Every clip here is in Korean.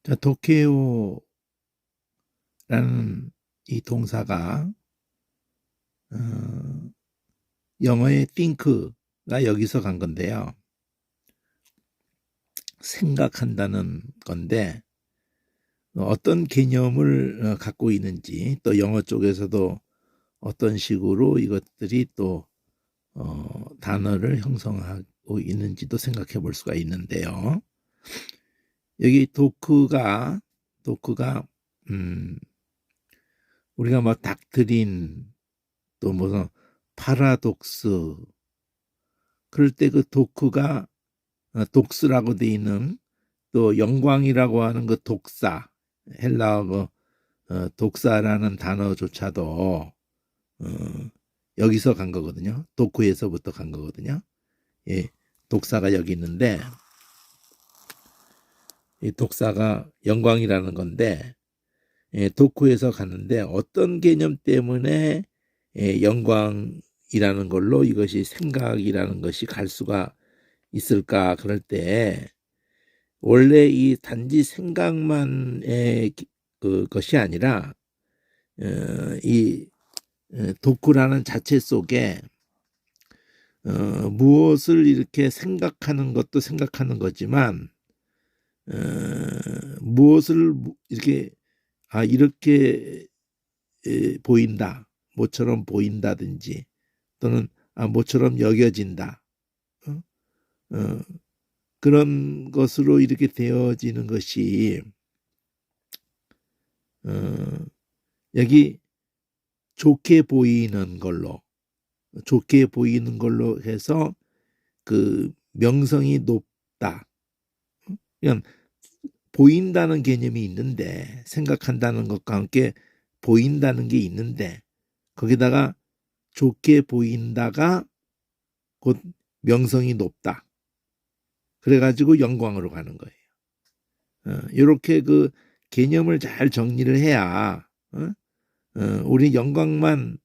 자, 도케오라는 이 동사가 어, 영어의 think가 여기서 간 건데요. 생각한다는 건데 어떤 개념을 갖고 있는지, 또 영어 쪽에서도 어떤 식으로 이것들이 또 단어를 형성하고 있는지도 생각해 볼 수가 있는데요. 여기 도크가 우리가 뭐 닥트린, 또 무슨 파라독스, 그럴 때 그 도크가 독스라고 돼 있는, 또 영광이라고 하는 그 독사, 헬라어 독사라는 단어조차도 여기서 간 거거든요. 도크에서부터 간 거거든요. 예, 독사가 여기 있는데, 이 독사가 영광이라는 건데, 예, 도크에서 갔는데 어떤 개념 때문에 영광이라는 걸로 이것이 생각이라는 것이 갈 수가 있을까? 그럴 때 원래 이 단지 생각만의 것이 아니라 이 도쿠라는 자체 속에 무엇을 이렇게 생각하는 것도 생각하는 거지만 무엇을 이렇게 이렇게 보인다, 모처럼 보인다든지, 또는 모처럼 여겨진다, 그런 것으로 이렇게 되어지는 것이 여기 좋게 보이는 걸로 해서 그 명성이 높다. 그냥 보인다는 개념이 있는데, 생각한다는 것과 함께 보인다는 게 있는데, 거기다가 좋게 보인다가 곧 명성이 높다. 그래가지고 영광으로 가는 거예요. 이렇게 그 개념을 잘 정리를 해야 우리 영광만,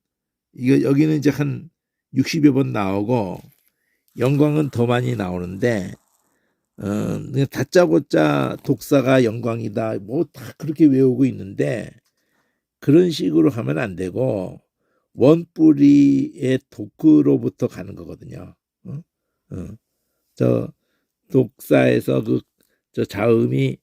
이거 여기는 이제 한 60여 번 나오고 영광은 더 많이 나오는데, 그냥 다짜고짜 독사가 영광이다, 뭐 다 그렇게 외우고 있는데, 그런 식으로 하면 안 되고 원뿌리의 도크로부터 가는 거거든요. 저 독사에서 저 자음이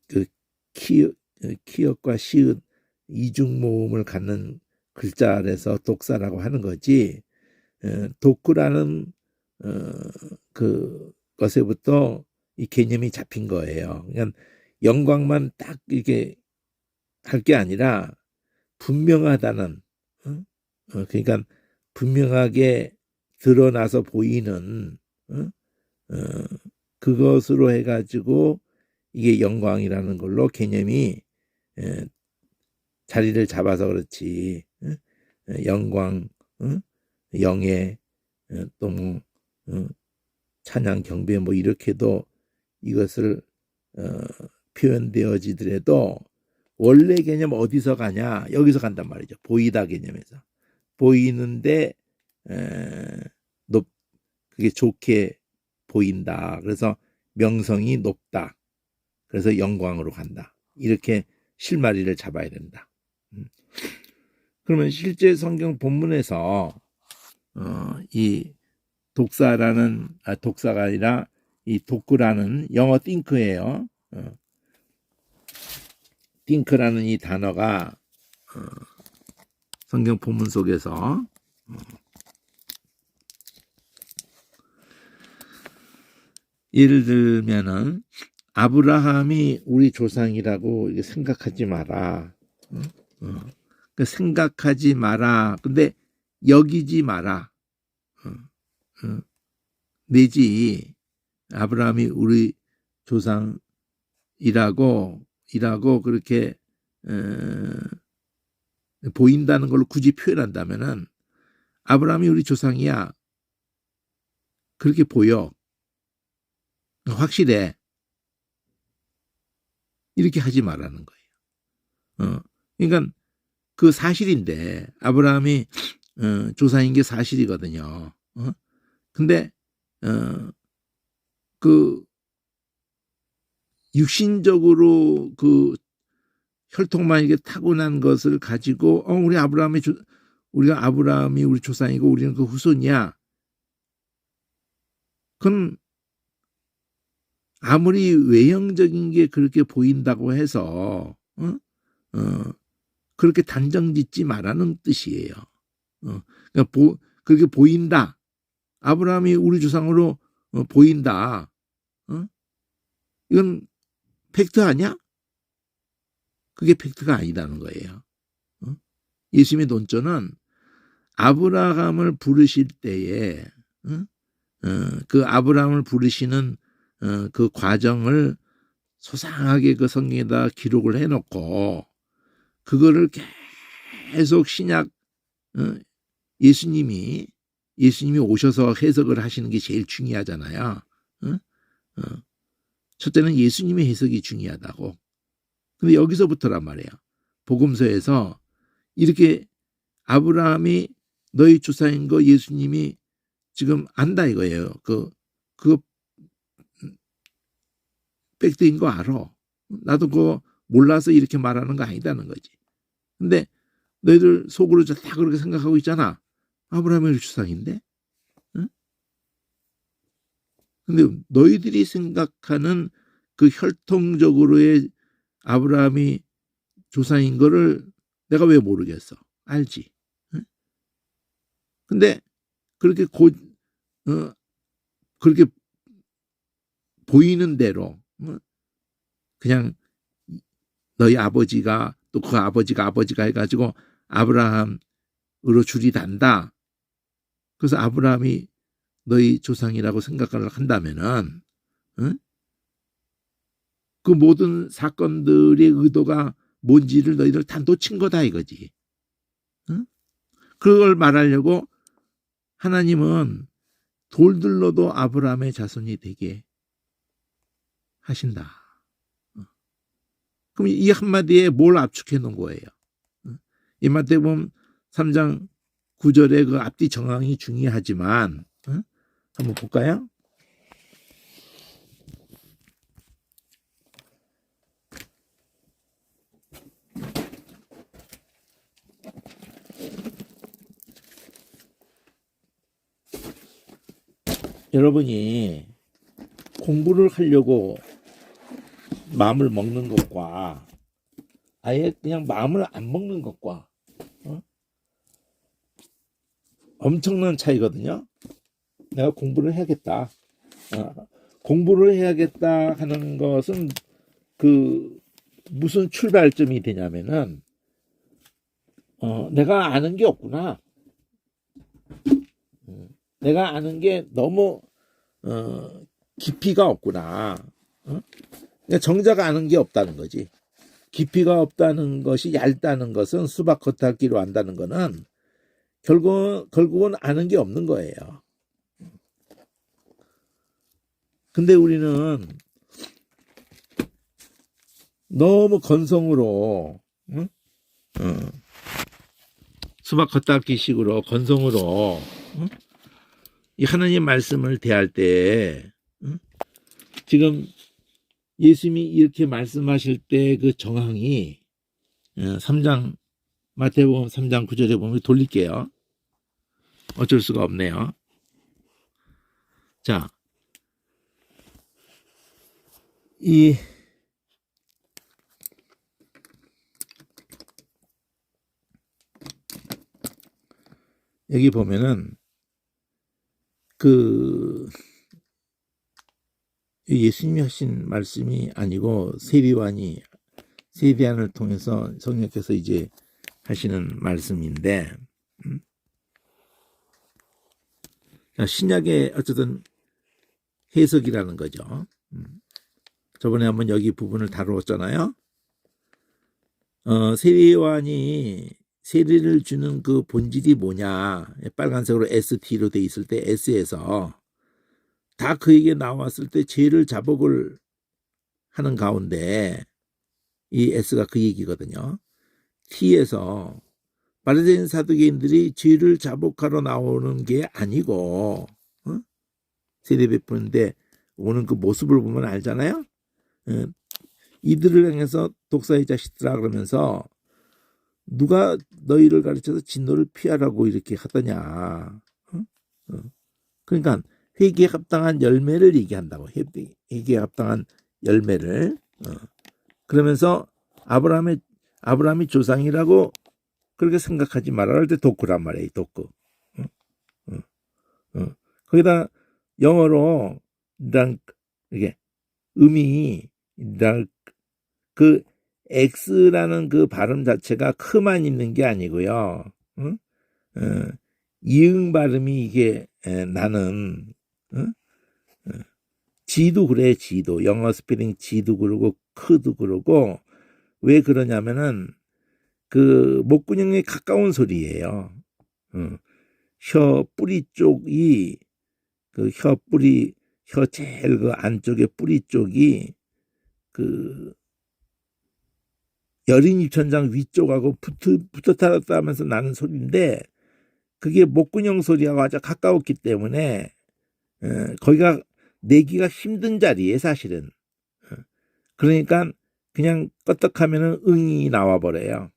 그 키읔과 시읒 이중 모음을 갖는 글자라서 독사라고 하는 거지, 도크라는 그 것에부터 이 개념이 잡힌 거예요. 그러니까 영광만 딱 이렇게 할 게 아니라 분명하다는, 그러니까 분명하게 드러나서 보이는 그것으로 해가지고 이게 영광이라는 걸로 개념이 자리를 잡아서 그렇지, 영광, 영예, 또 뭐 찬양, 경배, 뭐 이렇게도 이것을 표현되어지더라도 원래 개념 어디서 가냐? 여기서 간단 말이죠. 보이다 개념에서. 보이는데 그게 좋게 보인다. 그래서 명성이 높다. 그래서 영광으로 간다. 이렇게 실마리를 잡아야 된다. 그러면 실제 성경 본문에서 이 독사가 아니라 이 도크라는, 영어 think예요. think라는 이 단어가 성경 본문 속에서 예를 들면은 아브라함이 우리 조상이라고 생각하지 마라. 생각하지 마라. 근데 여기지 마라. 내지 아브라함이 우리 조상이라고 그렇게 보인다는 걸로 굳이 표현한다면은, 아브라함이 우리 조상이야, 그렇게 보여, 확실해, 이렇게 하지 말라는 거예요. 그러니까 그 사실인데, 아브라함이 조상인 게 사실이거든요. 근데 그 육신적으로 그 혈통만 이게 타고난 것을 가지고 우리가 아브라함이 우리 조상이고 우리는 그 후손이야. 그건 아무리 외형적인 게 그렇게 보인다고 해서 그렇게 단정짓지 말라는 뜻이에요. 그러니까 그렇게 보인다. 아브라함이 우리 조상으로 보인다. 이건 팩트 아니야? 그게 팩트가 아니다는 거예요. 예수님의 논조는 아브라함을 부르실 때에 그 아브라함을 부르시는 그 과정을 소상하게 그 성경에다 기록을 해놓고 그거를 계속 신약 예수님이 오셔서 해석을 하시는 게 제일 중요하잖아요. 첫째는 예수님의 해석이 중요하다고. 근데 여기서부터란 말이에요. 복음서에서 이렇게 아브라함이 너희 조상인 거 예수님이 지금 안다 이거예요. 그거 팩트인 거 알아. 나도 그거 몰라서 이렇게 말하는 거 아니다는 거지. 근데 너희들 속으로 다 그렇게 생각하고 있잖아. 아브라함의 조상인데? 응? 근데 너희들이 생각하는 그 혈통적으로의 아브라함이 조상인 거를 내가 왜 모르겠어? 알지. 응? 근데 그렇게 그렇게 보이는 대로 그냥 너희 아버지가 또 그 아버지가 해가지고 아브라함으로 줄이 단다. 그래서 아브라함이 너희 조상이라고 생각을 한다면은 그 모든 사건들의 의도가 뭔지를 너희들 다 놓친 거다 이거지. 그걸 말하려고 하나님은 돌들로도 아브라함의 자손이 되게 하신다. 그럼 이 한마디에 뭘 압축해 놓은 거예요? 이 마태복음 3장 9절의 그 앞뒤 정황이 중요하지만 한번 볼까요? 여러분이 공부를 하려고 마음을 먹는 것과 아예 그냥 마음을 안 먹는 것과 엄청난 차이거든요. 내가 공부를 해야겠다. 공부를 해야겠다 하는 것은 그 무슨 출발점이 되냐면은 내가 아는 게 없구나. 내가 아는 게 너무 깊이가 없구나. 그러니까 정작 아는 게 없다는 거지. 깊이가 없다는 것이 얇다는 것은 수박 겉핥기로 안다는 거는 결국은 아는 게 없는 거예요. 근데 우리는 너무 건성으로 수박 겉핥기 식으로 건성으로 이 하나님 말씀을 대할 때 지금 예수님이 이렇게 말씀하실 때 그 정황이 3장 마태복음 3장 9절에 보면 돌릴게요. 어쩔 수가 없네요. 자, 여기 보면은 그 예수님이 하신 말씀이 아니고 세리안을 통해서 성령께서 이제 하시는 말씀인데 신약의 어쨌든 해석이라는 거죠. 저번에 한번 여기 부분을 다루었잖아요. 세리요한이 세리를 주는 그 본질이 뭐냐, 빨간색으로 ST로 돼 있을 때 S에서 다 그에게 나왔을 때 죄를 자복을 하는 가운데 이 S가 그 얘기거든요. T에서 바리새인 사두개인들이 죄를 자복하러 나오는 게 아니고 세례 베푸는데 오는 그 모습을 보면 알잖아요. 이들을 향해서 독사의 자식들아 그러면서 누가 너희를 가르쳐서 진노를 피하라고 이렇게 하더냐. 응? 그러니까 회개에 합당한 열매를 얘기한다고. 회개에 합당한 열매를. 그러면서 아브라함이 조상이라고 그렇게 생각하지 말아라 할 때 도크란 말이에요. 도크. 거기다 영어로 이게 음이 그 X라는 그 발음 자체가 크만 있는 게 아니고요. 이응 발음이 이게 나는 지도 그래. 지도 영어 스펠링 지도 그러고 크도 그러고 왜 그러냐면은 그 목구멍에 가까운 소리예요. 혀 뿌리 쪽이 그 혀 제일 그 안쪽에 뿌리 쪽이 그 여린 입천장 위쪽하고 붙었다 하면서 나는 소리인데 그게 목구녕 소리하고 아주 가까웠기 때문에 거기가 내기가 힘든 자리에 사실은. 그러니까 그냥 껐떡하면은 응이 나와 버려요.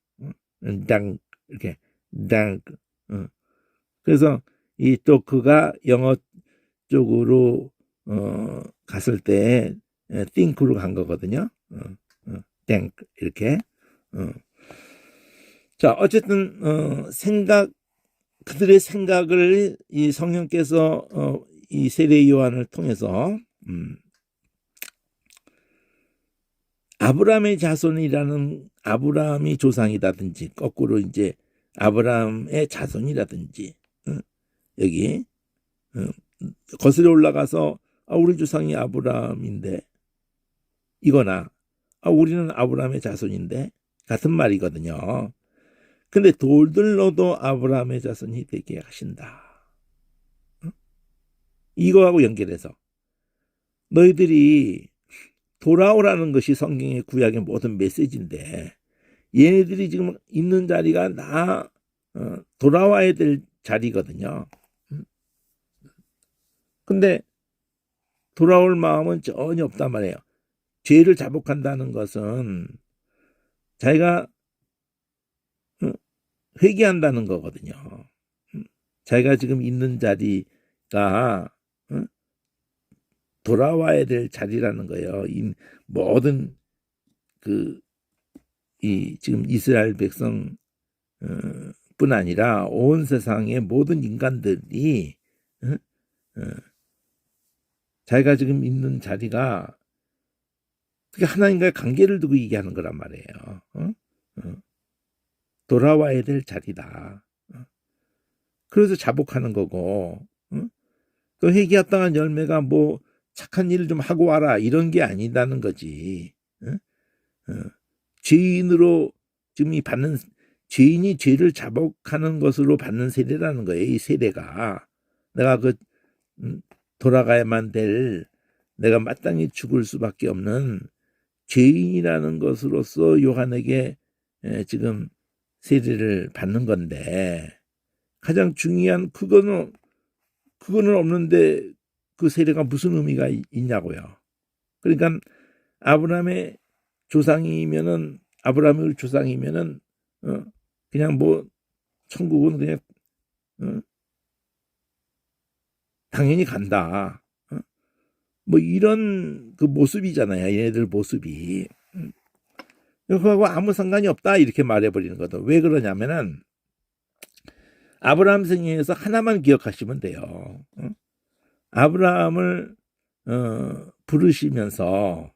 당 이렇게 당. 그래서 이 또 그가 영어 쪽으로 갔을 때 think로 간 거거든요. think 이렇게. 자 어쨌든 그들의 생각을 이 성령께서 이 세례 요한을 통해서 아브라함의 자손이라는 아브라함이 조상이라든지 거꾸로 이제 아브라함의 자손이라든지 여기 거슬러 올라가서 우리 조상이 아브라함인데 이거나 우리는 아브라함의 자손인데 같은 말이거든요. 근데 돌들로도 아브라함의 자손이 되게 하신다. 이거하고 연결해서 너희들이 돌아오라는 것이 성경의 구약의 모든 메시지인데 얘네들이 지금 있는 자리가 나 돌아와야 될 자리거든요. 근데 돌아올 마음은 전혀 없단 말이에요. 죄를 자복한다는 것은 자기가 회개한다는 거거든요. 자기가 지금 있는 자리가 돌아와야 될 자리라는 거예요. 이 모든 이 지금 이스라엘 백성 뿐 아니라 온 세상의 모든 인간들이 자기가 지금 있는 자리가 그게 하나님과의 관계를 두고 얘기하는 거란 말이에요. 돌아와야 될 자리다. 그래서 자복하는 거고 또 회개합당한 열매가 뭐 착한 일을 좀 하고 와라 이런 게 아니다는 거지. 죄인으로 지금 이 받는 죄인이 죄를 자복하는 것으로 받는 세례라는 거예요. 이 세례가 내가 그 돌아가야만 될 내가 마땅히 죽을 수밖에 없는 죄인이라는 것으로서 요한에게 지금 세례를 받는 건데 가장 중요한 그거는 없는데 그 세례가 무슨 의미가 있냐고요. 그러니까 아브라함의 조상이면은 그냥 뭐 천국은 그냥 당연히 간다. 뭐 이런 그 모습이잖아요. 얘네들 모습이. 그거하고 아무 상관이 없다 이렇게 말해버리는 거죠. 왜 그러냐면은 아브라함 생애에서 하나만 기억하시면 돼요. 아브라함을 부르시면서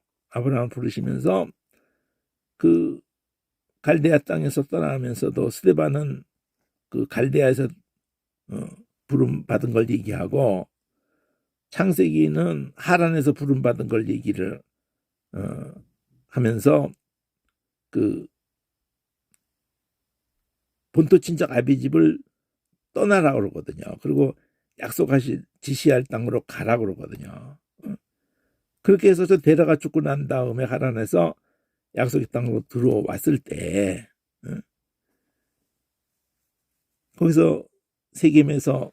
그 갈대아 땅에서 떠나면서도 스데반은 그 갈대아에서 부름 받은 걸 얘기하고 창세기는 하란에서 부름 받은 걸 얘기를 하면서 그 본토 친척 아비집을 떠나라 그러거든요. 그리고 지시할 땅으로 가라 그러거든요. 그렇게 해서 저 데려가 죽고 난 다음에 하란에서 약속의 땅으로 들어왔을 때 거기서 세겜에서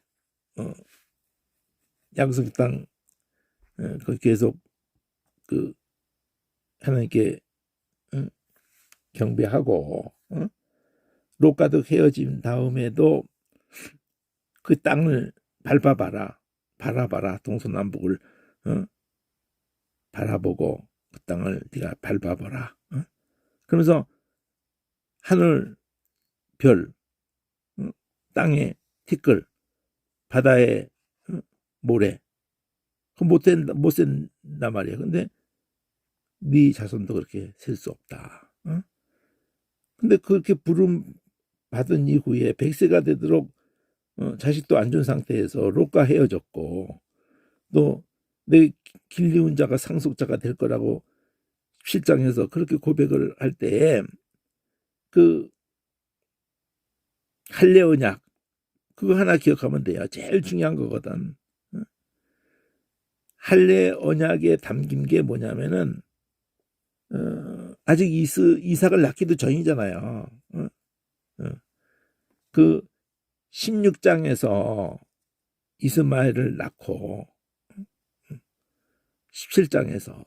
약속의 땅 그 계속 그 하나님께 응? 경배하고, 응? 롯과도 헤어진 다음에도 그 땅을 밟아봐라, 바라봐라, 동서남북을, 응? 바라보고 그 땅을 네가 밟아봐라. 응? 그러면서 하늘, 별, 응? 땅에 티끌, 바다에 응? 모래, 그 못 센단 말이야. 근데 네 자손도 그렇게 셀 수 없다. 응? 근데 그렇게 부름 받은 이후에 100세가 되도록 자식도 안 준 상태에서 롯과 헤어졌고, 또 내 길리운 자가 상속자가 될 거라고 7장에서 그렇게 고백을 할 때에 그 할례 언약 그거 하나 기억하면 돼요. 제일 중요한 거거든. 할례 언약에 담긴 게 뭐냐면은 아직 이삭을 낳기도 전이잖아요. 그 16장에서 이스마엘을 낳고 17장에서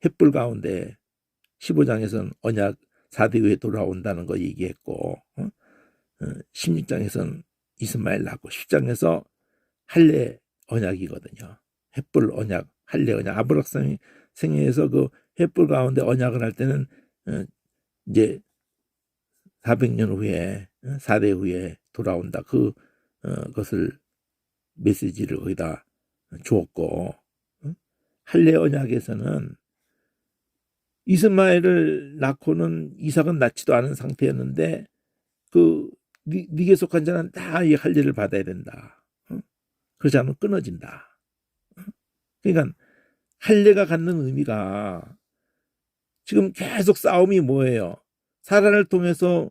횃불 가운데 15장에서는 언약 4대 후에 돌아온다는 거 얘기했고 16장에서는 이스마엘 낳고 10장에서 할례 언약이거든요. 횃불 언약, 할례 언약. 아브라함 생애에서 그 횃불 가운데 언약을 할 때는 이제 400년 후에 4대 후에 돌아온다. 그것을 메시지를 거기다 주었고 할례 언약에서는 이스마엘을 낳고는 이삭은 낳지도 않은 상태였는데 네게 속한 자는 다 이 할례를 받아야 된다. 그렇지 않으면 끊어진다. 그러니까 할례가 갖는 의미가 지금 계속 싸움이 뭐예요? 사라를 통해서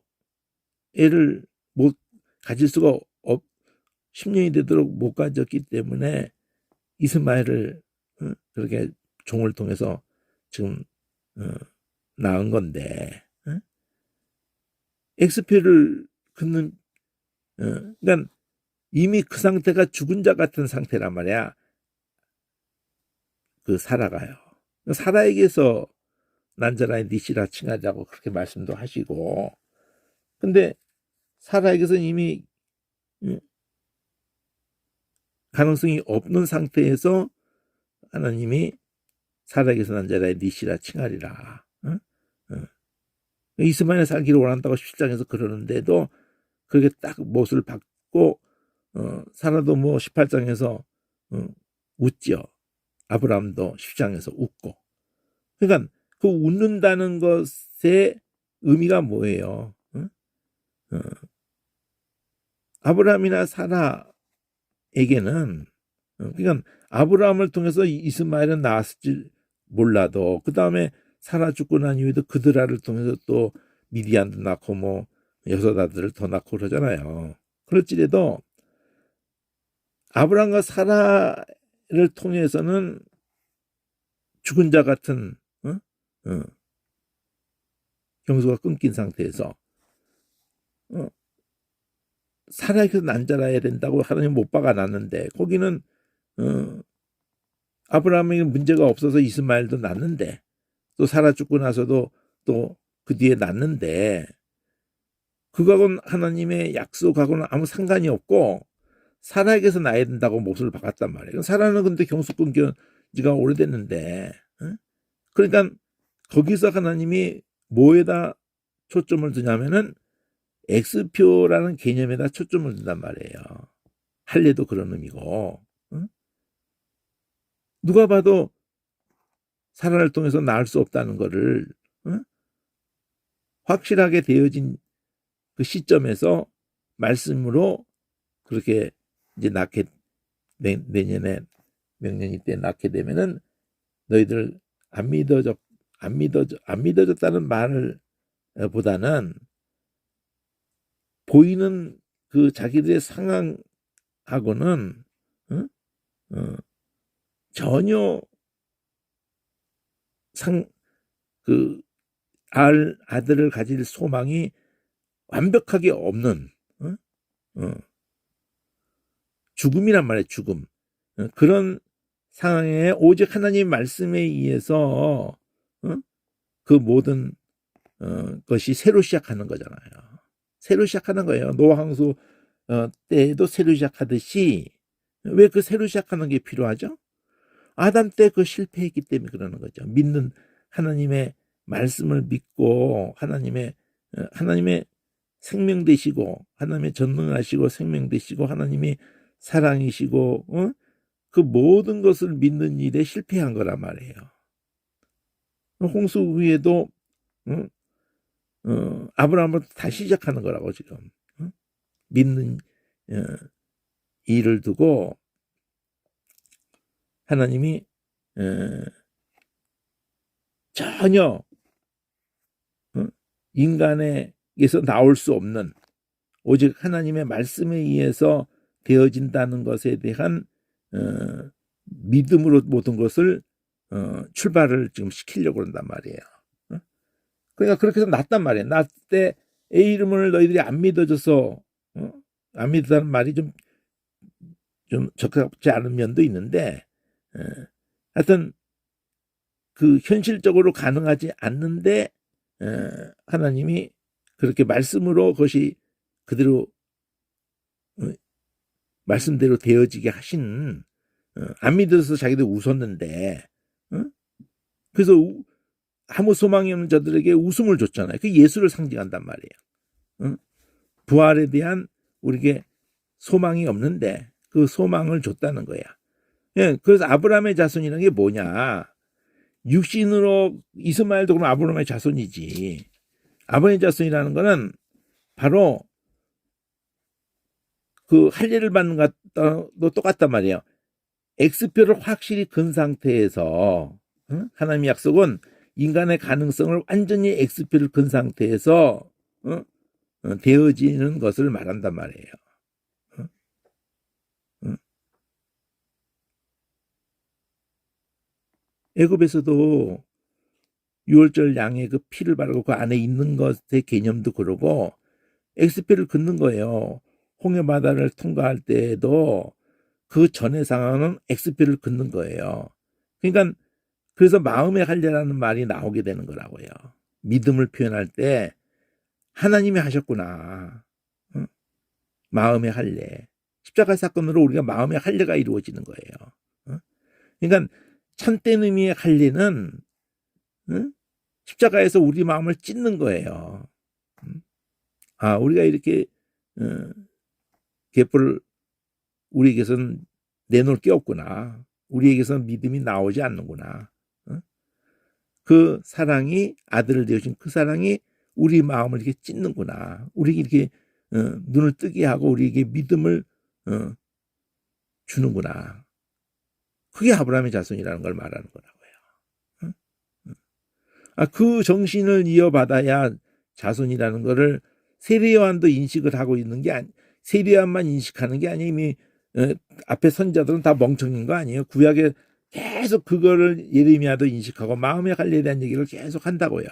애를 못 가질 수가 10년이 되도록 못 가졌기 때문에 이스마엘을 그렇게 종을 통해서 지금 낳은 건데 엑스표를 긋는 그러니까 이미 그 상태가 죽은 자 같은 상태란 말이야. 그 사라가요. 사라에게서 난자라의 니시라 칭하자고 그렇게 말씀도 하시고 근데 사라에게서는 이미 가능성이 없는 상태에서 하나님이 사라에게서 난자라의 니시라 칭하리라. 이스마엘 살기를 원한다고 17장에서 그러는데도 그렇게 딱 못을 받고 사라도 뭐 18장에서 웃죠. 아브라함도 10장에서 웃고. 그러니까 그 웃는다는 것의 의미가 뭐예요? 아브라함이나 사라에게는 그러니까 아브라함을 통해서 이스마엘은 나왔을지 몰라도 그 다음에 사라 죽고 난 이후에도 그드라를 통해서 또 미디안도 낳고 뭐 여섯 아들을 더 낳고 그러잖아요. 그럴지라도 아브라함과 사라를 통해서는 죽은 자 같은 경수가 끊긴 상태에서 사라에게서 난자라야 된다고 하나님 못 박아놨는데 거기는 아브라함에게 문제가 없어서 이스마엘도 낳는데 또 사라 죽고 나서도 또 그 뒤에 낳는데 그거하고는 하나님의 약속하고는 아무 상관이 없고 사라에게서 낳아야 된다고 못을 박았단 말이에요. 사라는 근데 경수 끊긴 지가 오래됐는데 그러니까 거기서 하나님이 뭐에다 초점을 두냐면은 X표라는 개념에다 초점을 둔단 말이에요. 할례도 그런 의미고 누가 봐도 사라를 통해서 낳을 수 없다는 거를 확실하게 되어진 그 시점에서 말씀으로 그렇게 이제 내년에 명년이 때 낳게 되면은 너희들 안 믿어졌다는 말을 보다는 보이는 그 자기들의 상황하고는 전혀 아들을 가질 소망이 완벽하게 없는 죽음이란 말이에요. 죽음. 그런 상황에 오직 하나님 말씀에 의해서 어? 그 모든 것이 새로 시작하는 거잖아요. 새로 시작하는 거예요. 노아항수 때에도 새로 시작하듯이 왜 그 새로 시작하는 게 필요하죠? 아담 때 그 실패했기 때문에 그러는 거죠. 믿는 하나님의 말씀을 믿고 하나님의 생명 되시고 하나님의 전능하시고 생명 되시고 하나님이 사랑이시고 그 모든 것을 믿는 일에 실패한 거란 말이에요. 홍수 후에도 아브라함은 다시 시작하는 거라고 지금 믿는 일을 두고 하나님이 전혀 인간에게서 나올 수 없는 오직 하나님의 말씀에 의해서 되어진다는 것에 대한 믿음으로 모든 것을 출발을 지금 시키려고 한단 말이에요. 그러니까 그렇게 해서 났단 말이에요. 낳을 때 애 이름을 너희들이 안 믿어줘서 안 믿었다는 말이 좀 적합지 않은 면도 있는데 하여튼 그 현실적으로 가능하지 않는데 하나님이 그렇게 말씀으로 그것이 그대로 말씀대로 되어지게 하신 안 믿어서 자기들 웃었는데 그래서 아무 소망이 없는 자들에게 웃음을 줬잖아요. 그 예수를 상징한단 말이에요. 부활에 대한 우리에게 소망이 없는데 그 소망을 줬다는 거야. 예, 그래서 아브라함의 자손이라는 게 뭐냐? 육신으로 이스마엘도 그럼 아브라함의 자손이지. 아브라함의 자손이라는 거는 바로 그 할례를 받는 것도 똑같단 말이에요. X표를 확실히 근 상태에서 하나님의 약속은 인간의 가능성을 완전히 X표를 근 상태에서 되어지는 것을 말한단 말이에요. 애굽에서도 유월절 양의 그 피를 바르고 그 안에 있는 것의 개념도 그러고 X표를 긋는 거예요. 홍해 바다를 통과할 때에도 그 전의 상황은 X표를 긋는 거예요. 그러니까 그래서 마음의 할례라는 말이 나오게 되는 거라고요. 믿음을 표현할 때 하나님이 하셨구나. 마음의 할례. 십자가 사건으로 우리가 마음의 할례가 이루어지는 거예요. 그러니까 참된 의미의 할례는 십자가에서 우리 마음을 찢는 거예요. 아, 우리가 이렇게 계보를 우리에게서는 내놓을 게 없구나. 우리에게서는 믿음이 나오지 않는구나. 그 사랑이 아들을 되어준 그 사랑이 우리 마음을 이렇게 찢는구나. 우리에게 이렇게 눈을 뜨게 하고 우리에게 믿음을 주는구나. 그게 아브라함의 자손이라는 걸 말하는 거라고요. 그 정신을 이어받아야 자손이라는 거를 세례요한도 인식을 하고 있는 게 세례요한만 인식하는 게 아니에요. 이미 앞에 선자들은 다 멍청인 거 아니에요. 구약에 계속 그거를 예레미야도 인식하고 마음의 할례에 대한 얘기를 계속 한다고요.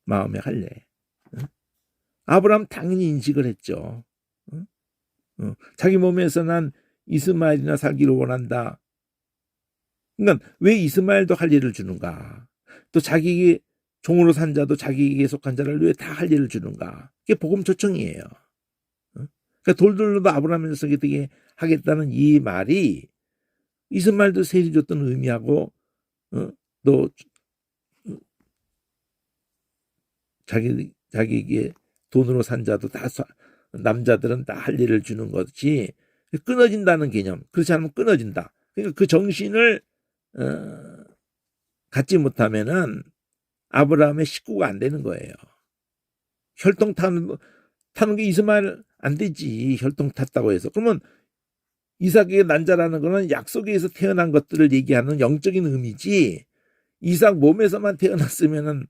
마음의 할례. 아브라함 당연히 인식을 했죠. 자기 몸에서 난 이스마엘이나 살기를 원한다. 그러니까 왜 이스마엘도 할례를 주는가? 또 자기 종으로 산 자도 자기에게 속한 자를 왜 다 할례를 주는가? 그게 복음 초청이에요. 그러니까 돌들로도 아브라함의 자손이 되게 하겠다는 이 말이 이스마엘도 세리 줬던 의미하고 또 자기에게 돈으로 산 자도 다 남자들은 다 할례를 주는 것이 끊어진다는 개념. 그렇지 않으면 끊어진다. 그러니까 그 정신을 갖지 못하면은 아브라함의 식구가 안 되는 거예요. 혈통 타는 게 이스마엘 안 되지. 혈통 탔다고 해서. 그러면 이삭의 난자라는 거는 약속에서 태어난 것들을 얘기하는 영적인 의미지 이삭 몸에서만 태어났으면은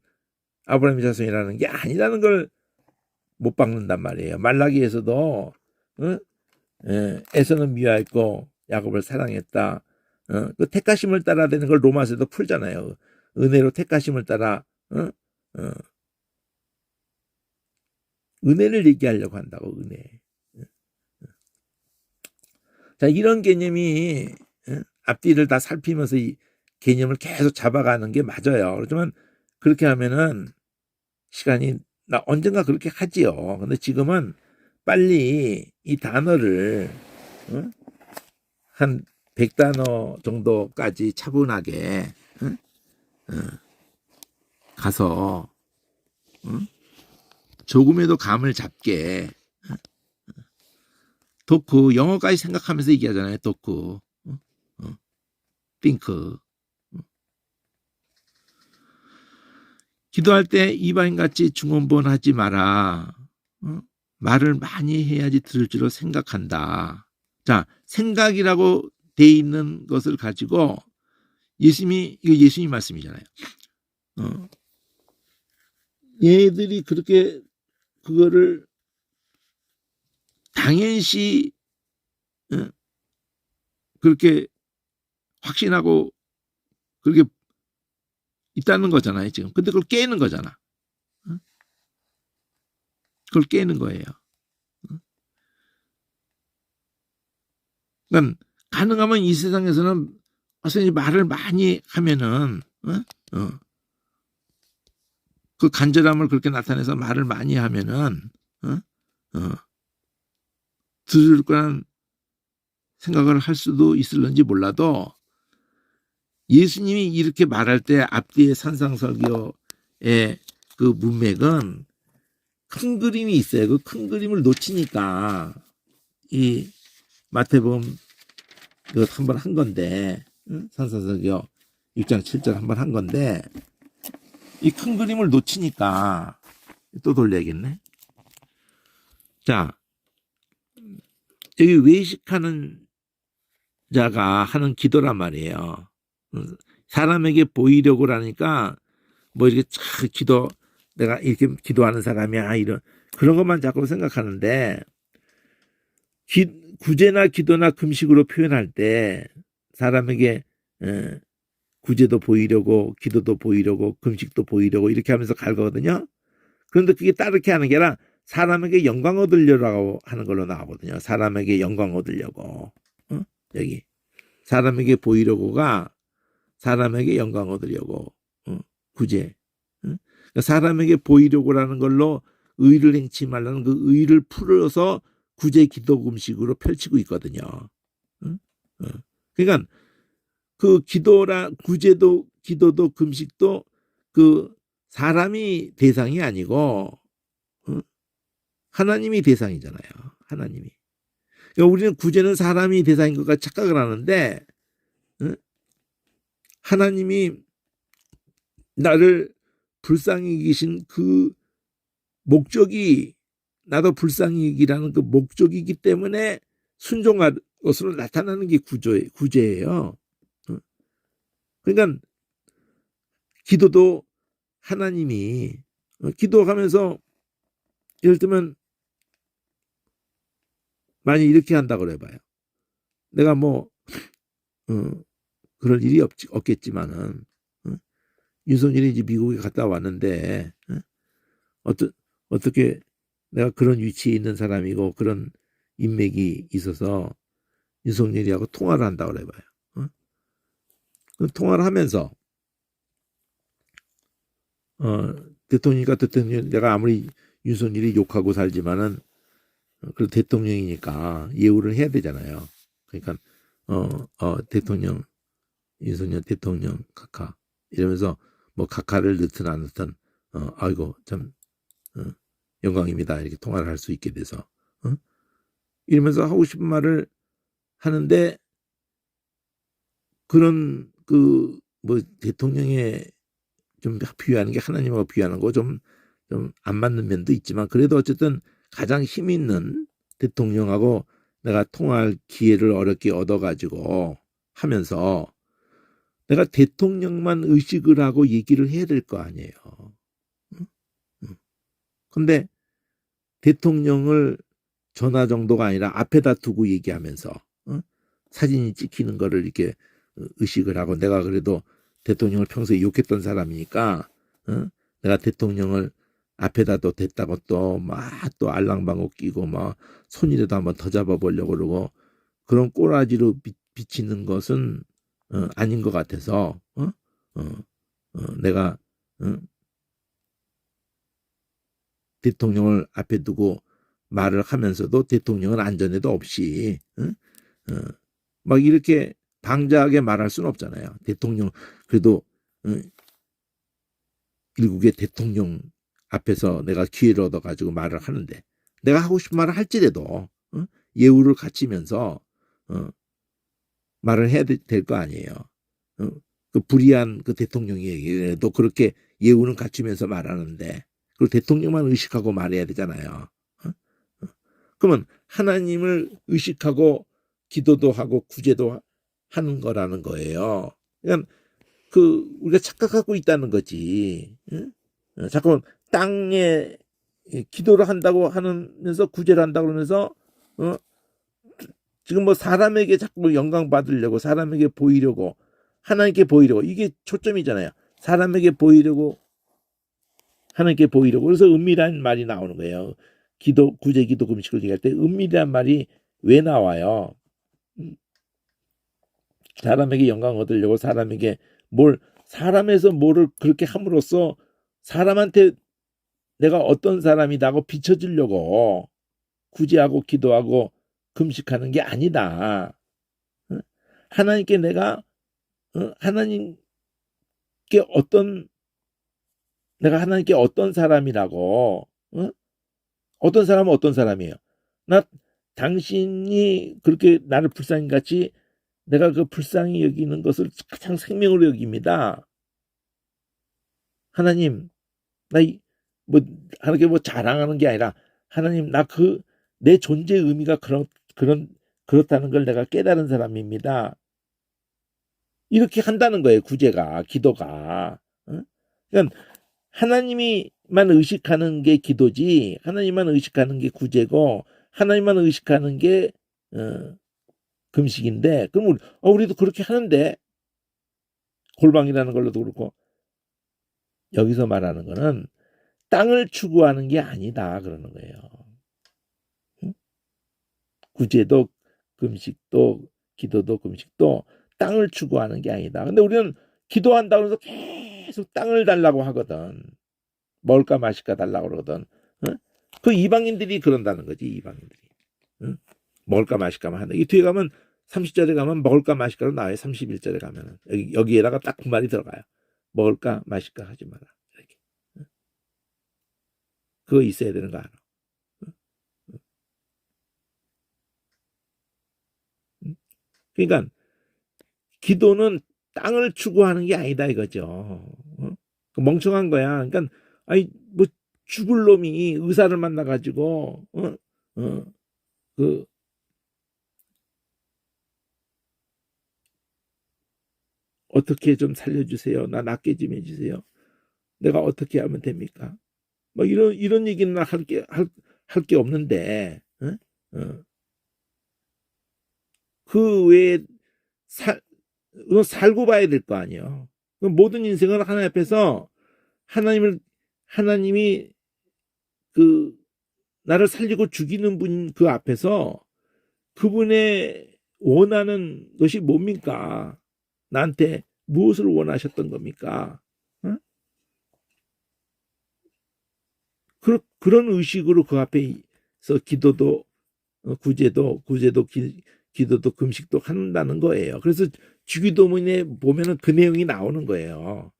아브라함의 자손이라는 게 아니라는 걸 못 박는단 말이에요. 말라기에서도 에서는 미워했고 야곱을 사랑했다. 그 택하심을 따라 되는 걸 로마서에도 풀잖아요. 은혜로 택하심을 따라 은혜를 얘기하려고 한다고. 은혜. 자, 이런 개념이 앞뒤를 다 살피면서 개념을 계속 잡아가는 게 맞아요. 그렇지만 그렇게 하면은 시간이 나 언젠가 그렇게 하지요. 근데 지금은 빨리 이 단어를 어? 한 100단어 정도까지 차분하게 가서 조금이라도 감을 잡게 토크 영어까지 생각하면서 얘기하잖아요. 토크 think 기도할 때 이방인같이 중언부언하지 마라. 말을 많이 해야지 들을 줄로 생각한다. 자, 생각이라고 돼 있는 것을 가지고 이거 예수님 말씀이잖아요. 얘들이 그렇게 그거를 당연시 그렇게 확신하고 그렇게 있다는 거잖아요, 지금. 근데 그걸 깨는 거잖아. 그걸 깨는 거예요. 그러니까 가능하면 이 세상에서는 선생님이 말을 많이 하면은 그 간절함을 그렇게 나타내서 말을 많이 하면은 들을 거란 생각을 할 수도 있을런지 몰라도 예수님이 이렇게 말할 때 앞뒤의 산상설교의 그 문맥은 큰 그림이 있어요. 그 큰 그림을 놓치니까 이 마태복음 이것 한번 한 건데 산상설교 6장 7절 한번 한 건데 이 큰 그림을 놓치니까 또 돌려야겠네. 자, 여기 외식하는 자가 하는 기도란 말이에요. 사람에게 보이려고 하니까 뭐 이렇게 기도 내가 이렇게 기도하는 사람이야 이런 그런 것만 자꾸 생각하는데 구제나 기도나 금식으로 표현할 때 사람에게 구제도 보이려고 기도도 보이려고 금식도 보이려고 이렇게 하면서 갈 거거든요. 그런데 그게 따르게 하는 게 아니라 사람에게 영광 얻으려고 하는 걸로 나오거든요. 사람에게 영광 얻으려고 여기 사람에게 보이려고가 사람에게 영광 얻으려고 구제 그러니까 사람에게 보이려고라는 걸로 의를 행치 말라는 그 의를 풀어서 구제 기도 금식으로 펼치고 있거든요. 그러니까 그 구제도 기도도 금식도 그 사람이 대상이 아니고 하나님이 대상이잖아요. 하나님이. 그러니까 우리는 구제는 사람이 대상인 것 같이 착각을 하는데 하나님이 나를 불쌍히 여기신 그 목적이 나도 불쌍히 여기라는 그 목적이기 때문에 순종할 것으로 나타나는 게 구제예요. 그러니까 기도도 하나님이 기도하면서 예를 들면 만약 이렇게 한다고 그래봐요. 내가 뭐 그럴 일이 없겠지만은 윤석열이 이제 미국에 갔다 왔는데 어떻게 내가 그런 위치에 있는 사람이고 그런 인맥이 있어서 윤석열이하고 통화를 한다고 그래봐요. 통화를 하면서 대통령 내가 아무리 윤석열이 욕하고 살지만은 그 대통령이니까 예우를 해야 되잖아요. 그러니까 대통령 윤석열 대통령 카카 이러면서 뭐 카카를 넣든 안 넣든 아이고 참 영광입니다 이렇게 통화를 할 수 있게 돼서 이러면서 하고 싶은 말을 하는데 그런 그 뭐 대통령에 좀 비유하는 게 하나님하고 비유하는 거 좀 안 맞는 면도 있지만 그래도 어쨌든 가장 힘 있는 대통령하고 내가 통화할 기회를 어렵게 얻어가지고 하면서 내가 대통령만 의식을 하고 얘기를 해야 될 거 아니에요. 근데 대통령을 전화 정도가 아니라 앞에다 두고 얘기하면서 사진이 찍히는 거를 이렇게 의식을 하고 내가 그래도 대통령을 평소에 욕했던 사람이니까 내가 대통령을 앞에다도 댔다고 또 막 또 알랑방구 끼고 막 손이라도 한번 더 잡아보려고 그러고 그런 꼬라지로 비치는 것은 아닌 것 같아서 내가 대통령을 앞에 두고 말을 하면서도 대통령은 안전에도 없이 막 이렇게 방자하게 말할 수는 없잖아요. 대통령 그래도 일국의 대통령 앞에서 내가 기회를 얻어가지고 말을 하는데 내가 하고 싶은 말을 할지라도 예우를 갖추면서 말을 해야 될 거 아니에요. 그 불의한 그 대통령에게도 그렇게 예우는 갖추면서 말하는데 그걸 대통령만 의식하고 말해야 되잖아요. 그러면 하나님을 의식하고 기도도 하고 구제도 하는 거라는 거예요. 그러니까 그 우리가 착각하고 있다는 거지. 자꾸 땅에 기도를 한다고 하면서 구제를 한다고 그러면서 지금 뭐 사람에게 자꾸 영광 받으려고 사람에게 보이려고 하나님께 보이려고 이게 초점이잖아요. 사람에게 보이려고 하나님께 보이려고 그래서 은밀한 말이 나오는 거예요. 기도 구제 기도 금식을 얘기할 때 은밀한 말이 왜 나와요? 사람에게 영광 얻으려고 사람에게 사람에서 뭐를 그렇게 함으로써 사람한테 내가 어떤 사람이다고 비춰주려고 구제하고 기도하고 금식하는 게 아니다. 하나님께 내가 하나님께 내가 하나님께 어떤 사람이라고 어떤 사람은 어떤 사람이에요. 나 당신이 그렇게 나를 불쌍히 같이 내가 그 불쌍히 여기는 것을 가장 생명으로 여깁니다. 하나님, 하나님께 자랑하는 게 아니라 하나님 내 존재의 의미가 그렇다는 걸 내가 깨달은 사람입니다. 이렇게 한다는 거예요. 구제가 기도가. 그러니까 하나님이만 의식하는 게 기도지 하나님만 의식하는 게 구제고 하나님만 의식하는 게 금식인데 그럼 우리도 그렇게 하는데 골방이라는 걸로도 그렇고 여기서 말하는 거는 땅을 추구하는 게 아니다 그러는 거예요. 구제도 금식도 기도도 금식도 땅을 추구하는 게 아니다. 근데 우리는 기도한다고 해서 계속 땅을 달라고 하거든. 먹을까 마실까 달라고 그러거든. 그 이방인들이 그런다는 거지. 이방인들이. 먹을까 마실까만 한다. 이 뒤에 가면 30절에 가면 먹을까 마실까로 나와요. 31절에 가면은 여기에다가 딱 그 말이 들어가요. 먹을까 마실까 하지 마라. 이렇게. 그거 있어야 되는 거 알아. 그러니까 기도는 땅을 추구하는 게 아니다 이거죠. 멍청한 거야. 그러니까 뭐 죽을 놈이 의사를 만나 가지고 어떻게 좀 살려주세요. 나 낫게 좀 해주세요. 내가 어떻게 하면 됩니까? 뭐 이런 얘기는 할 게 없는데 그 외에 살고 봐야 될 거 아니에요. 모든 인생은 하나님 앞에서 하나님이 나를 살리고 죽이는 분 그 앞에서 그분의 원하는 것이 뭡니까? 나한테 무엇을 원하셨던 겁니까? 그런 의식으로 그 앞에서 기도도 구제도 기도도 금식도 한다는 거예요. 그래서 주기도문에 보면은 그 내용이 나오는 거예요.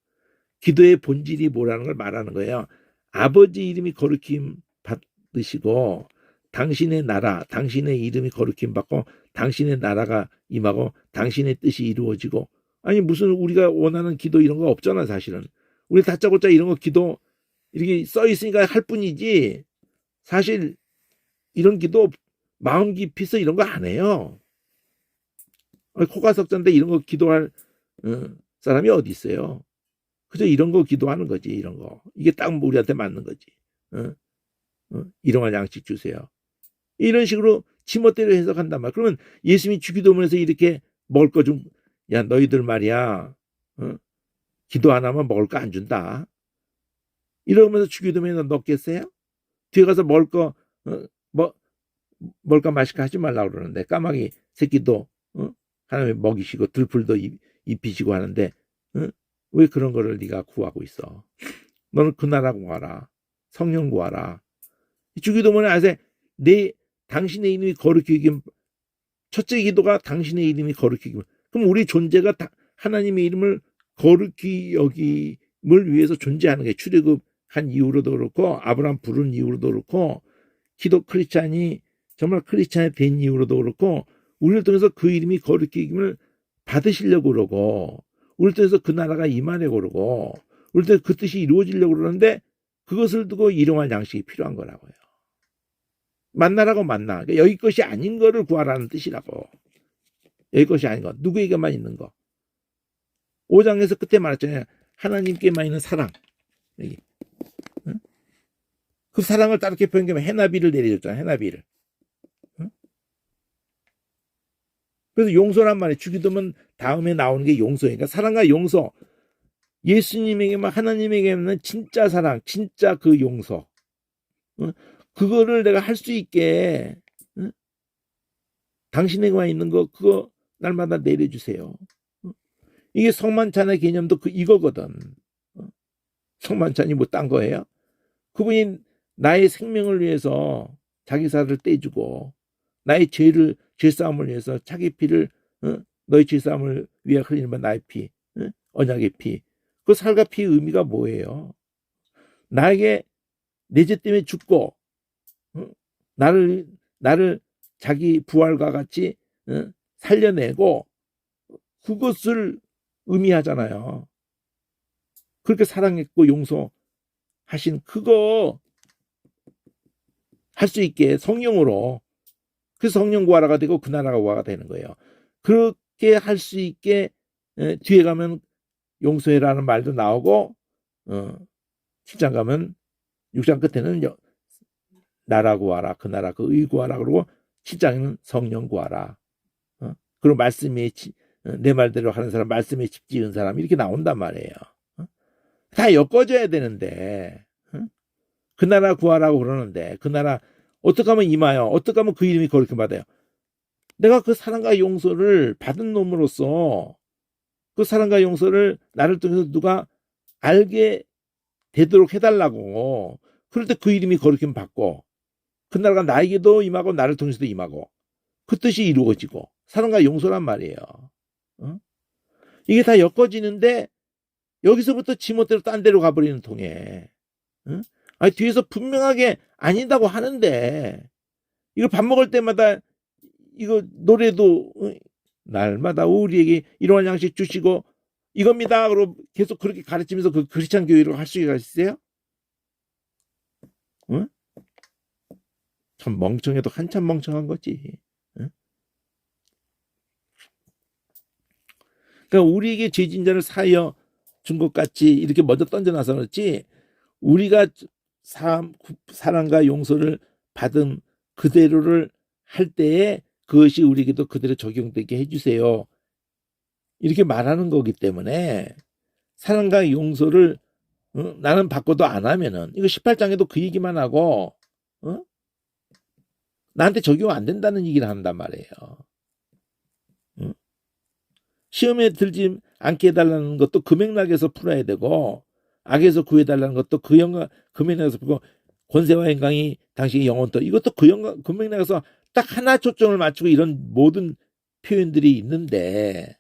기도의 본질이 뭐라는 걸 말하는 거예요. 아버지 이름이 거룩힘 받으시고 당신의 나라, 당신의 이름이 거룩힘 받고 당신의 나라가 임하고 당신의 뜻이 이루어지고 아니 무슨 우리가 원하는 기도 이런 거 없잖아 사실은. 우리 다짜고짜 이런 거 기도 이렇게 써 있으니까 할 뿐이지 사실 이런 기도 마음 깊이서 이런 거 안 해요. 코가 석잔데 이런 거 기도할 사람이 어디 있어요? 그저 이런 거 기도하는 거지 이런 거. 이게 딱 우리한테 맞는 거지. 일용할 양식 주세요. 이런 식으로 지멋대로 해석한단 말이야. 그러면 예수님이 주기도문에서 이렇게 먹을 거 좀 야 너희들 말이야 기도 안 하면 먹을 거 안 준다. 이러면서 주기도문에 넣겠어요? 뒤에 가서 먹을 거 먹을까 마실까 하지 말라고 그러는데 까마귀 새끼도 하나님 먹이시고 들풀도 입히시고 하는데 응? 왜 그런 거를 네가 구하고 있어? 너는 그 나라 구하라. 성령 구하라. 주기도문에 아세 내 당신의 이름이 거룩히기면 첫째 기도가 당신의 이름이 거룩히기면 그럼 우리 존재가 하나님의 이름을 거룩히 여김을 위해서 존재하는 게 출애굽한 이후로도 그렇고 아브라함 부른 이후로도 그렇고 기독 크리스찬이 정말 크리스찬이 된 이후로도 그렇고 우리를 통해서 그 이름이 거룩히 여김을 받으시려고 그러고 우리를 통해서 그 나라가 임하려고 그러고 우리를 통해서 그 뜻이 이루어지려고 그러는데 그것을 두고 일용할 양식이 필요한 거라고요. 만나라고 만나. 그러니까 여기 것이 아닌 거를 구하라는 뜻이라고. 여기 것이 아닌 거. 누구에게만 있는 거. 5장에서 끝에 말했잖아요. 하나님께만 있는 사랑. 여기. 응? 그 사랑을 따르게 표현하면 해나비를 내려줬잖아요. 해나비를. 응? 그래서 용서란 말이 주기도면 다음에 나오는 게 용서니까 사랑과 용서. 예수님에게만 하나님에게만 진짜 사랑, 진짜 그 용서. 응? 그거를 내가 할 수 있게 응? 당신에게만 있는 거 그거 날마다 내려주세요. 응? 이게 성만찬의 개념도 이거거든. 응? 성만찬이 뭐 딴 거예요? 그분이 나의 생명을 위해서 자기 살을 떼주고 나의 죄싸움을 위해서 자기 피를 너의 죄싸움을 위해 흘리는 나의 피, 언약의 피. 그 살과 피의 의미가 뭐예요? 나에게 내 죄 때문에 죽고 나를 자기 부활과 같이 살려내고 그것을 의미하잖아요. 그렇게 사랑했고 용서하신 그거 할 수 있게 성령으로 그래서 성령 구하라가 되고 그 나라가 구하가 되는 거예요. 그렇게 할 수 있게 뒤에 가면 용서해라는 말도 나오고 7장 가면 6장 끝에는 나라 구하라 그 나라 그 의 구하라 그러고 7장에는 성령 구하라. 그리고 말씀에 내 말대로 하는 사람 말씀에 집 지은 사람 이렇게 나온단 말이에요. 다 엮어져야 되는데 그 나라 구하라고 그러는데 그 나라 어떻게 하면 임하여 어떻게 하면 그 이름이 거룩히 받아요. 내가 그 사랑과 용서를 받은 놈으로서 그 사랑과 용서를 나를 통해서 누가 알게 되도록 해달라고 그럴 때 그 이름이 거룩히 받고 그 나라가 나에게도 임하고 나를 통해서도 임하고 그 뜻이 이루어지고 사랑과 용서란 말이에요. 이게 다 엮어지는데 여기서부터 지멋대로 딴 데로 가버리는 통에 아니 뒤에서 분명하게 아니다고 하는데 이거 밥 먹을 때마다 이거 노래도 날마다 우리에게 이러한 양식 주시고 이겁니다. 그러고 계속 그렇게 가르치면서 그 크리스찬 교회를 할 수가 있어요? 응? 참 멍청해도 한참 멍청한 거지. 응? 그러니까 우리에게 죄진자를 사하여 준 것 같이 이렇게 먼저 던져놔서 그렇지 우리가 사랑과 용서를 받은 그대로를 할 때에 그것이 우리에게도 그대로 적용되게 해주세요. 이렇게 말하는 거기 때문에 사랑과 용서를 나는 바꿔도 안 하면은 이거 18장에도 그 얘기만 하고 나한테 적용 안 된다는 얘기를 한단 말이에요. 시험에 들지 않게 해달라는 것도 그 맥락에서 풀어야 되고 악에서 구해달라는 것도 그 맥락에서 풀고 권세와 영광이 당신의 영혼도 이것도 그 맥락에서 딱 하나 초점을 맞추고 이런 모든 표현들이 있는데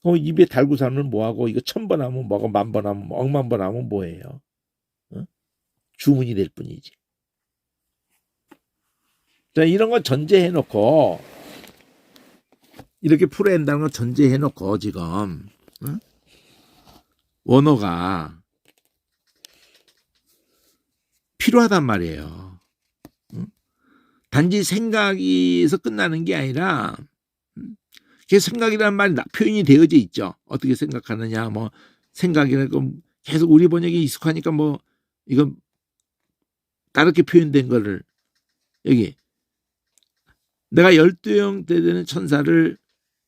입에 달고 살면 뭐하고 이거 1000번 하면 뭐고 10,000번 하면 억만 번 하면 뭐예요? 주문이 될 뿐이지. 자, 이런 거 전제해놓고 이렇게 풀어야 한다는 걸 전제해놓고 지금 원어가 필요하단 말이에요. 단지 생각에서 끝나는 게 아니라 생각이라는 말이 표현이 되어져 있죠. 어떻게 생각하느냐 뭐 생각이라고 계속 우리 번역이 익숙하니까 뭐 이건 다르게 표현된 거를 여기 내가 12형 되는 천사를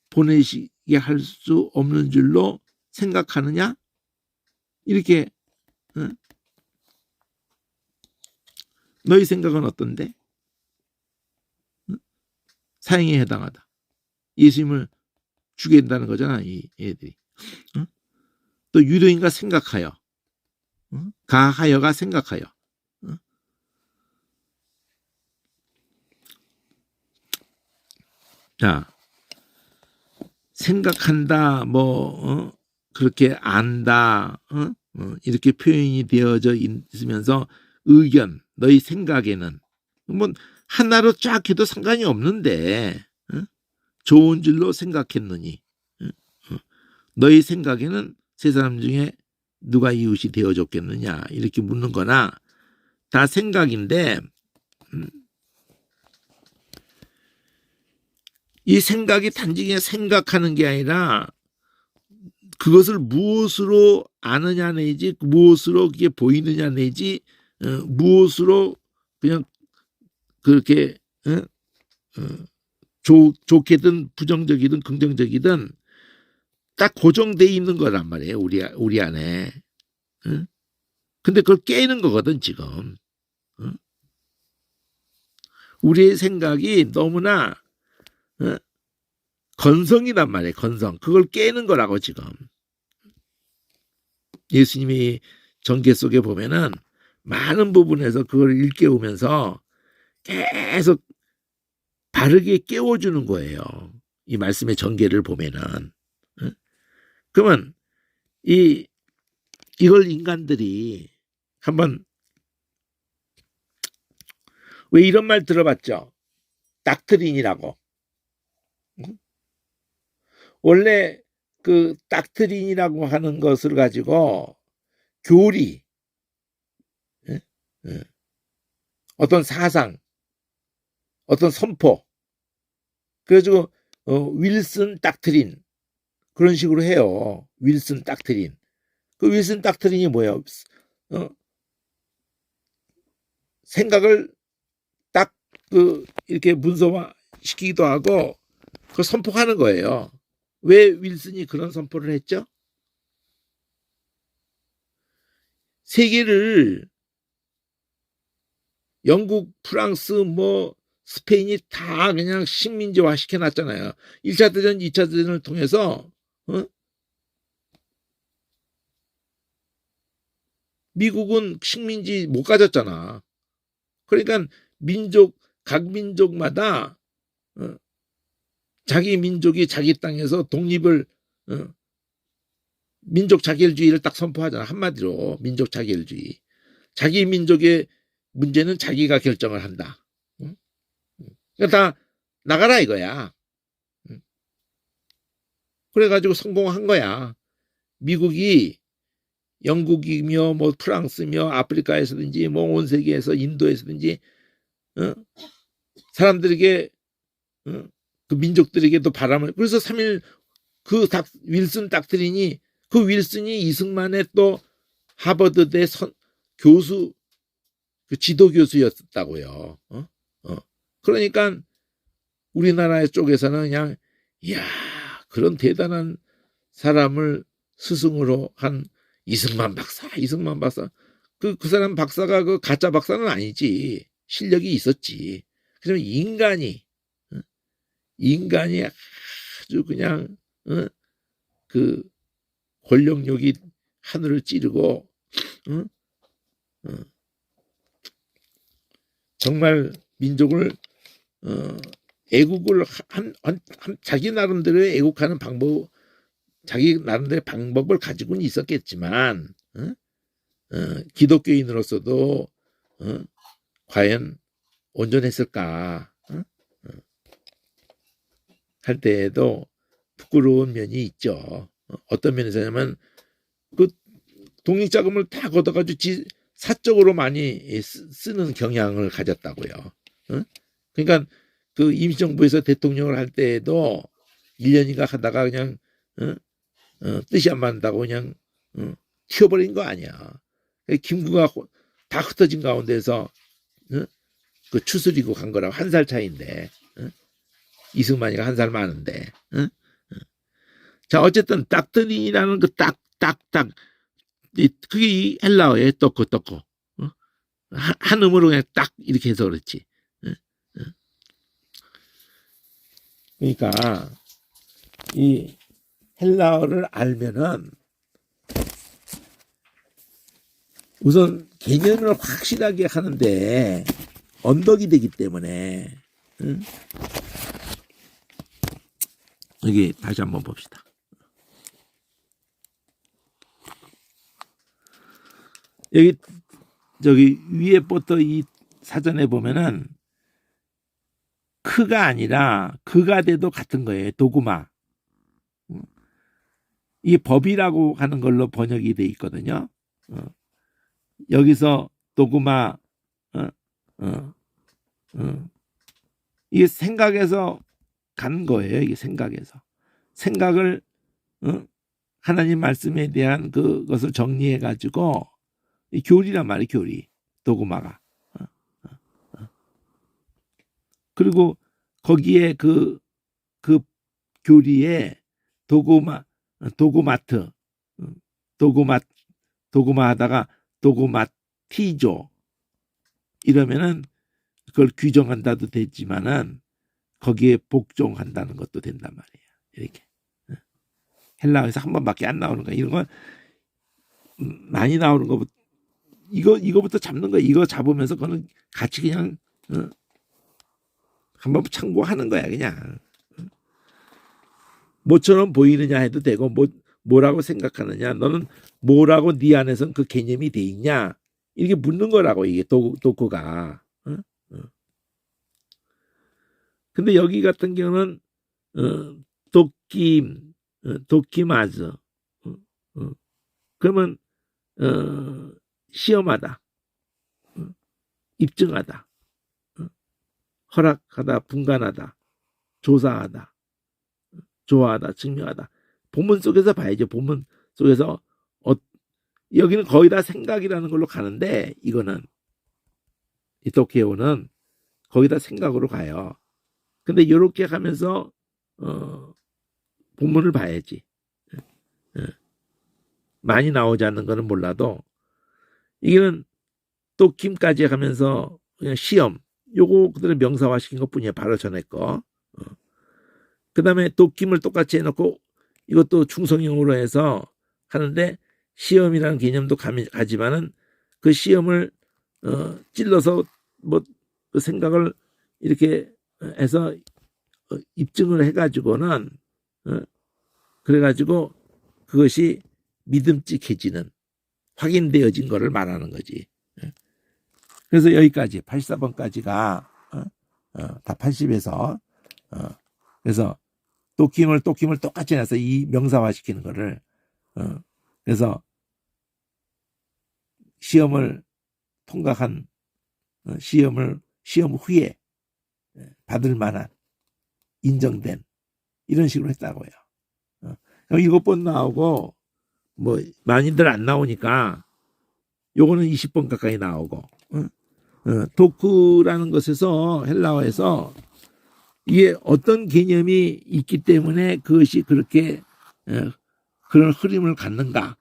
보내시게 할 수 없는 줄로 생각하느냐 이렇게 너희 생각은 어떤데? 사형에 해당하다. 예수님을 죽인다는 거잖아, 이 애들이. 응? 또 유도인가 생각하여. 응? 가하여가 생각하여. 응? 자, 생각한다, 그렇게 안다, 이렇게 표현이 되어져 있으면서 의견, 너희 생각에는 뭐 하나로 쫙 해도 상관이 없는데 좋은 줄로 생각했느니 너희 생각에는 세 사람 중에 누가 이웃이 되어줬겠느냐 이렇게 묻는 거나 다 생각인데 이 생각이 단지 그냥 생각하는 게 아니라 그것을 무엇으로 아느냐 내지 무엇으로 그게 보이느냐 내지 무엇으로 그냥 그렇게 좋게든 부정적이든 긍정적이든 딱 고정돼 있는 거란 말이에요. 우리 안에. 근데 그걸 깨는 거거든 지금. 우리의 생각이 너무나 건성이란 말이에요. 건성. 그걸 깨는 거라고 지금. 예수님이 전계 속에 보면은 많은 부분에서 그걸 일깨우면서 계속 바르게 깨워주는 거예요. 이 말씀의 전개를 보면은. 그러면 이걸 인간들이 한번 왜 이런 말 들어봤죠? 닥트린이라고. 원래 그 닥트린이라고 하는 것을 가지고 교리, 어떤 사상, 어떤 선포, 그래가지고 윌슨 닥트린 그런 식으로 해요. 윌슨 닥트린. 그 윌슨 닥트린이 뭐예요? 생각을 딱 이렇게 문서화 시키기도 하고 그걸 선포하는 거예요. 왜 윌슨이 그런 선포를 했죠? 세계를 영국, 프랑스, 스페인이 다 그냥 식민지화 시켜놨잖아요. 1차 대전, 2차 대전을 통해서 미국은 식민지 못 가졌잖아. 그러니까 각 민족마다 자기 민족이 자기 땅에서 독립을 민족 자결주의를 딱 선포하잖아. 한마디로 민족 자결주의. 자기 민족의 문제는 자기가 결정을 한다. 그러니까 다 나가라 이거야. 그래가지고 성공한 거야. 미국이 영국이며 프랑스며 아프리카에서든지 온 세계에서 인도에서든지 사람들에게 그 민족들에게도 바람을 그래서 3일 윌슨 닥트린이 그 윌슨이 이승만의 또 하버드대 교수 그 지도 교수였다고요. 그러니까 우리나라 쪽에서는 그냥 이야 그런 대단한 사람을 스승으로 한 이승만 박사 그 사람 박사가 그 가짜 박사는 아니지 실력이 있었지. 그래서 인간이 아주 그냥 그 권력욕이 하늘을 찌르고 정말 민족을 애국을 자기 나름대로 애국하는 방법 자기 나름대로 방법을 가지고는 있었겠지만 기독교인으로서도 과연 온전했을까 할 때에도 부끄러운 면이 있죠. 어떤 면에서냐면 그 독립자금을 다 걷어가지고 사적으로 많이 쓰는 경향을 가졌다고요. 그러니까 그 임시정부에서 대통령을 할 때에도 1년인가 하다가 그냥 뜻이 안 맞는다고 그냥 튀어버린 거 아니야. 김구가 다 흩어진 가운데서 그 추스리고 간 거라고 1살 차이인데 이승만이가 1살 많은데 자 어쨌든 닥트린이라는 그 그게 이 헬라어에 떡고 한음으로 그냥 딱 이렇게 해서 그렇지. 그러니까 이 헬라어를 알면은 우선 개념을 확실하게 하는데 언덕이 되기 때문에, 응? 여기 다시 한번 봅시다. 여기 저기 위에부터 이 사전에 보면은 크가 아니라 그가 돼도 같은 거예요. 도구마. 이게 법이라고 하는 걸로 번역이 돼 있거든요. 여기서 도구마, 이게 생각에서 간 거예요. 이게 생각에서. 생각을, 하나님 말씀에 대한 그것을 정리해가지고, 이 교리란 말이에요, 교리. 도구마가. 그리고 거기에 그 교리에 도구마트, 도구마 하다가 도구마티조 이러면은 그걸 규정한다도 되지만은 거기에 복종한다는 것도 된단 말이에요. 이렇게 헬라어에서 한 번밖에 안 나오는 거야. 이런 건 많이 나오는 거부터 이거부터 잡는 거야. 이거 잡으면서 그거는 같이 그냥 한번 참고하는 거야. 그냥 뭐처럼 보이느냐 해도 되고 뭐라고 생각하느냐, 너는 뭐라고 네 안에선 그 개념이 돼 있냐, 이렇게 묻는 거라고. 이게 도구가. 근데 여기 같은 경우는 도끼마즈, 그러면 시험하다, 입증하다, 허락하다, 분간하다, 조사하다, 좋아하다, 증명하다. 본문 속에서 봐야죠. 본문 속에서 여기는 거의 다 생각이라는 걸로 가는데, 이거는 이 도케오는 거의 다 생각으로 가요. 근데 이렇게 가면서 본문을 봐야지. 많이 나오지 않는 거는 몰라도 이게는 도킴까지 가면서 그냥 시험, 요거 그대로 명사화시킨 것뿐이야. 바로 전에 거. 그 다음에 도킴을 똑같이 해놓고 이것도 중성형으로 해서 하는데, 시험이라는 개념도 가지만은 그 시험을 찔러서 그 생각을 이렇게 해서 입증을 해가지고는 그래가지고 그것이 믿음직해지는, 확인되어진 거를 말하는 거지. 그래서 여기까지 84번까지가 다 80에서 그래서 도킴을 똑같이 해서 이 명사화시키는 거를 그래서 시험을 통과한 시험 후에 받을 만한, 인정된, 이런 식으로 했다고요. 그럼 7번 나오고 뭐 많이들 안 나오니까 요거는 20번 가까이 나오고, 도크라는 것에서 헬라어에서 이게 어떤 개념이 있기 때문에 그것이 그렇게 그런 흐름을 갖는가,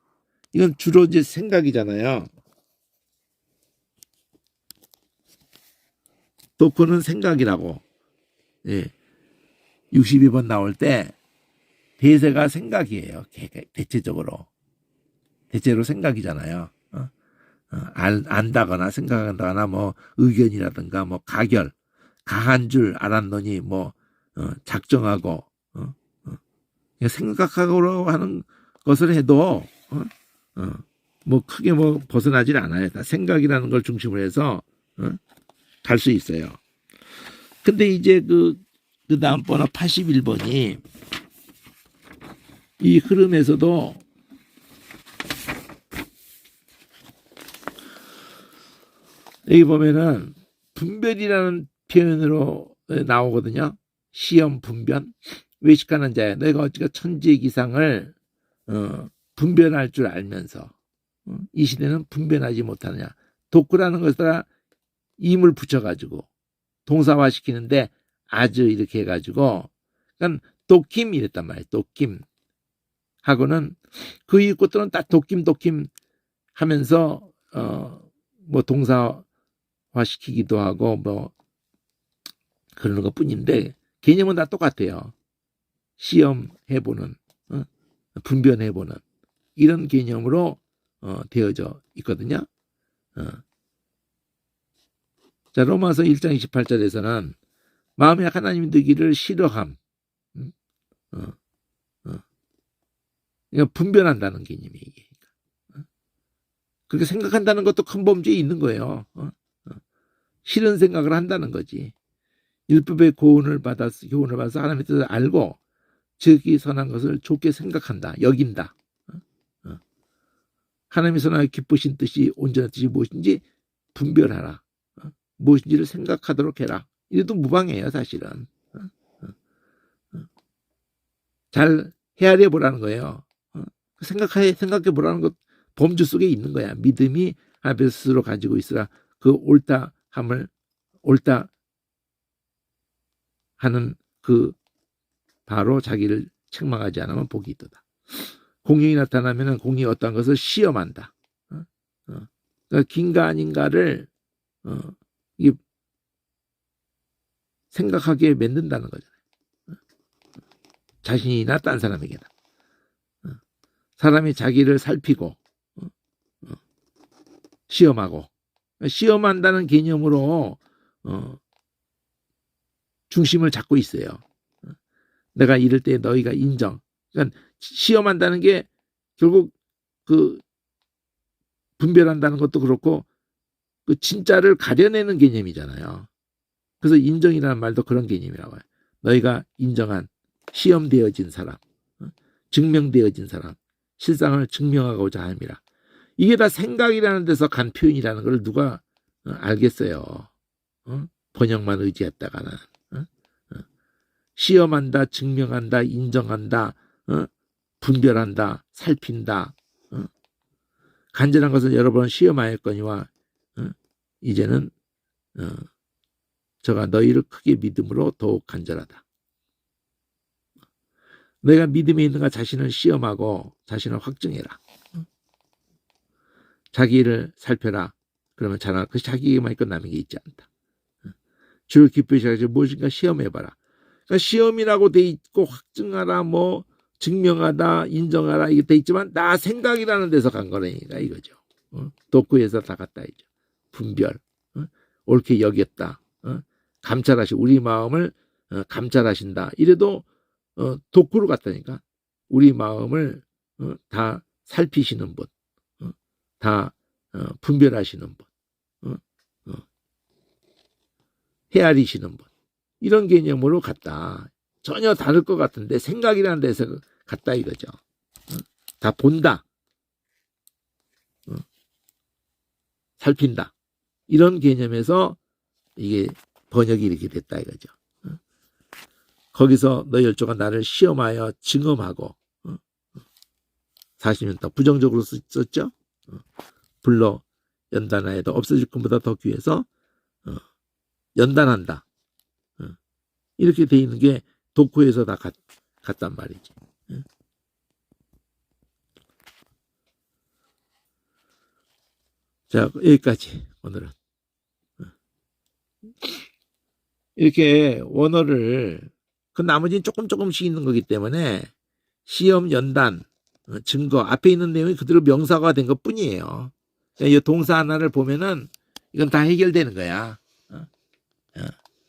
이건 주로 이제 생각이잖아요. 도크는 생각이라고. 예. 62번 나올 때 대세가 생각이에요. 대체로 생각이잖아요. 안다거나 생각한다거나 뭐 의견이라든가 뭐 가한 줄 알았더니 뭐 작정하고 생각하고 하는 것을 해도 뭐 크게 뭐 벗어나질 않아요. 다 생각이라는 걸 중심으로 해서 갈 수 있어요. 근데 이제 그 다음 번호 81번이 이 흐름에서도 여기 보면은 분별이라는 표현으로 나오거든요. 시험 분별. 외식하는 자야, 내가 어찌가 천지의 기상을 분별할 줄 알면서 이 시대는 분별하지 못하느냐. 도크라는 것에다가 임을 붙여가지고 동사화 시키는데 아주 이렇게 해가지고, 그러니까 도킴 이랬단 말이에요. 도킴 하고는 그 이유 것들은 딱 도킴 하면서 뭐 동사화 시키기도 하고 뭐 그러는 것 뿐인데 개념은 다 똑같아요. 시험해보는, 분별해보는 이런 개념으로 되어져 있거든요. 자, 로마서 1장 28절에서는 마음에 하나님 되기를 싫어함. 그러니까 분별한다는 개념이 이게. 그렇게 생각한다는 것도 큰 범주에 있는 거예요. 싫은 생각을 한다는 거지. 율법의 교훈을 받아서 하나님의 뜻을 알고 즉이 선한 것을 좋게 생각한다, 여긴다. 하나님의 선하게 기쁘신 뜻이 온전한 뜻이 무엇인지 분별하라. 무엇인지를 생각하도록 해라. 이래도 무방해요, 사실은. 잘 헤아려 보라는 거예요. 생각해 보라는 것 범주 속에 있는 거야. 믿음이 하나님 스스로 가지고 있으라. 그 옳다함을 옳다 하는 그 바로 자기를 책망하지 않으면 복이 있도다. 공의가 나타나면 공의 어떤 것을 시험한다. 그러니까 긴가 아닌가를 생각하게 만든다는 거잖아요. 자신이나 딴 사람에게나. 사람이 자기를 살피고 시험하고 시험한다는 개념으로 중심을 잡고 있어요. 내가 이럴 때 너희가 인정. 그러니까 시험한다는 게 결국 그 분별한다는 것도 그렇고 그 진짜를 가려내는 개념이잖아요. 그래서 인정이라는 말도 그런 개념이라고 해요. 너희가 인정한 시험되어진 사람, 증명되어진 사람, 실상을 증명하고자 함이라. 이게 다 생각이라는 데서 간 표현이라는 걸 누가 알겠어요. 번역만 의지했다가는. 시험한다, 증명한다, 인정한다, 분별한다, 살핀다. 간절한 것을 여러 번 시험하였거니와 이제는 저가 너희를 크게 믿음으로 더욱 간절하다. 너희가 믿음에 있는가 자신을 시험하고 자신을 확증해라. 자기를 살펴라. 그러면 자라. 그 자기에게만 끝나는 게 있지 않다. 주를 기쁘게 생각하지 무엇인가 시험해봐라. 그러니까 시험이라고 돼 있고 확증하라, 뭐 증명하다, 인정하라 이게 돼 있지만 나 생각이라는 데서 간 거라니까 이거죠. 독구에서 다 갔다 이죠. 분별, 옳게 여겼다, 감찰하시 우리 마음을 감찰하신다. 이래도 독구로 갔다니까. 우리 마음을 다 살피시는 분, 다 분별하시는 분, 헤아리시는 분. 이런 개념으로 갔다. 전혀 다를 것 같은데 생각이라는 데서 갔다 이거죠. 다 본다. 살핀다. 이런 개념에서 이게 번역이 이렇게 됐다 이거죠. 거기서 너희 열조가 나를 시험하여 증험하고 40년 동안 부정적으로 썼죠. 불러 연단하여도 없어질 것보다 더 귀해서 연단한다. 이렇게 돼 있는 게 독후에서 다 갔단 말이지. 자, 여기까지 오늘은. 이렇게 원어를 그 나머지는 조금씩 있는 거기 때문에 시험, 연단, 증거 앞에 있는 내용이 그대로 명사가 된 것 뿐이에요. 이 동사 하나를 보면은 이건 다 해결되는 거야.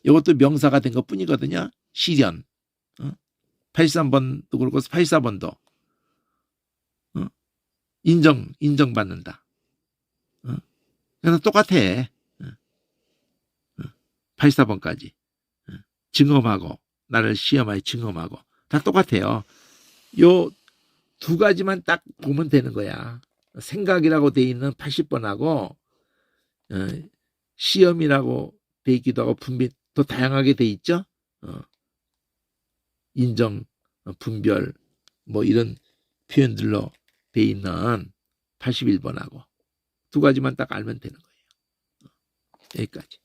이것도 명사가 된 것 뿐이거든요. 시련. 83번도 그렇고 84번도. 인정받는다. 그래서 똑같아. 84번까지. 증험하고, 나를 시험하여 증험하고. 다 똑같아요. 요 두 가지만 딱 보면 되는 거야. 생각이라고 돼 있는 80번하고, 시험이라고 돼 있기도 하고, 분별, 더 다양하게 돼 있죠? 인정, 분별, 뭐 이런 표현들로 돼 있는 81번하고 두 가지만 딱 알면 되는 거예요. 여기까지.